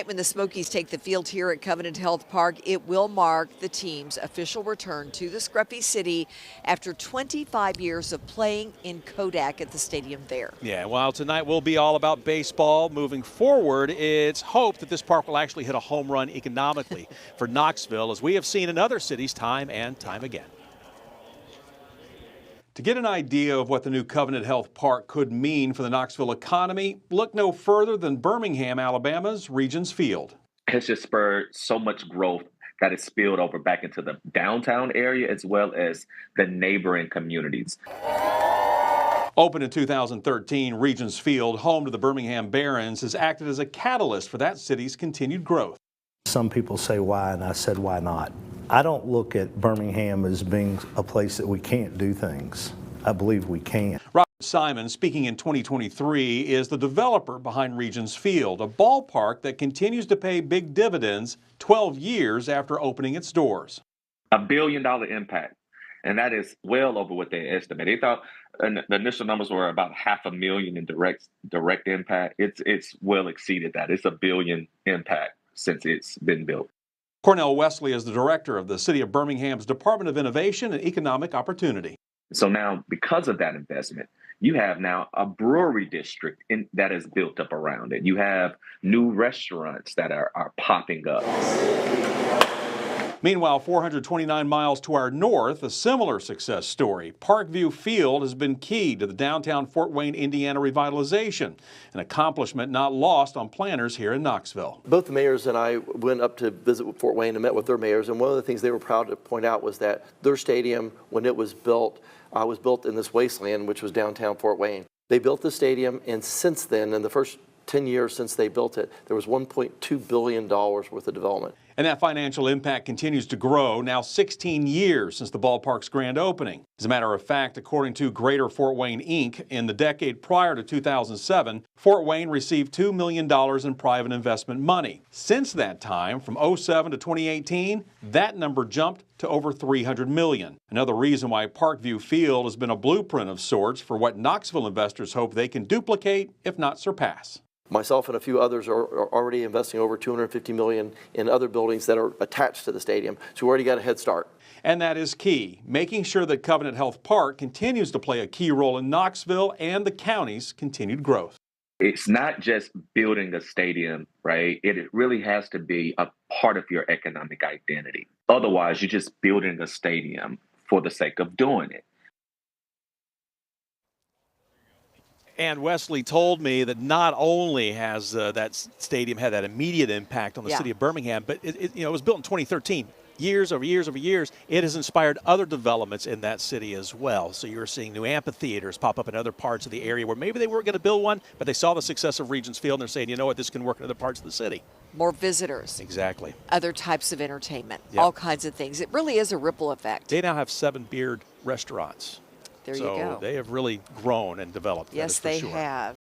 Tonight, when the Smokies take the field here at Covenant Health Park, it will mark the team's official return to the Scruffy City after 25 years of playing in Kodak at the stadium there. Yeah, while tonight will be all about baseball, moving forward, it's hoped that this park will actually hit a home run economically for Knoxville, as we have seen in other cities time and time again. To get an idea of what the new Covenant Health Park could mean for the Knoxville economy, look no further than Birmingham, Alabama's Regions Field. It's just spurred so much growth that it's spilled over back into the downtown area as well as the neighboring communities. Opened in 2013, Regions Field, home to the Birmingham Barons, has acted as a catalyst for that city's continued growth. Some people say why, and I said why not. I don't look at Birmingham as being a place that we can't do things. I believe we can. Robert Simon, speaking in 2023, is the developer behind Regions Field, a ballpark that continues to pay big dividends 12 years after opening its doors. $1 billion impact, and that is well over what they estimated. They thought the initial numbers were about $500,000 in direct impact. It's well exceeded that. It's $1 billion impact since it's been built. Cornell Wesley is the director of the City of Birmingham's Department of Innovation and Economic Opportunity. So now, because of that investment, you have now a brewery district that is built up around it. You have new restaurants that are popping up. Meanwhile, 429 miles to our north, a similar success story. Parkview Field has been key to the downtown Fort Wayne, Indiana revitalization, an accomplishment not lost on planners here in Knoxville. Both the mayors and I went up to visit Fort Wayne and met with their mayors, and one of the things they were proud to point out was that their stadium, when it was built in this wasteland, which was downtown Fort Wayne. They built the stadium, and since then, in the first 10 years since they built it, there was $1.2 billion worth of development. And that financial impact continues to grow, now 16 years since the ballpark's grand opening. As a matter of fact, according to Greater Fort Wayne, Inc., in the decade prior to 2007, Fort Wayne received $2 million in private investment money. Since that time, from 2007 to 2018, that number jumped to over $300 million. Another reason why Parkview Field has been a blueprint of sorts for what Knoxville investors hope they can duplicate, if not surpass. Myself and a few others are already investing over $250 million in other buildings that are attached to the stadium, so we already got a head start. And that is key, making sure that Covenant Health Park continues to play a key role in Knoxville and the county's continued growth. It's not just building a stadium, right? It really has to be a part of your economic identity. Otherwise, you're just building a stadium for the sake of doing it. And Wesley told me that not only has that stadium had that immediate impact on the city of Birmingham, but it was built in 2013. Years over years over years, it has inspired other developments in that city as well. So you're seeing new amphitheaters pop up in other parts of the area where maybe they weren't going to build one, but they saw the success of Regions Field and they're saying, you know what, this can work in other parts of the city. More visitors. Exactly. Other types of entertainment, all kinds of things. It really is a ripple effect. They now have 7 Beard restaurants. There you go. So they have really grown and developed. Yes, they have.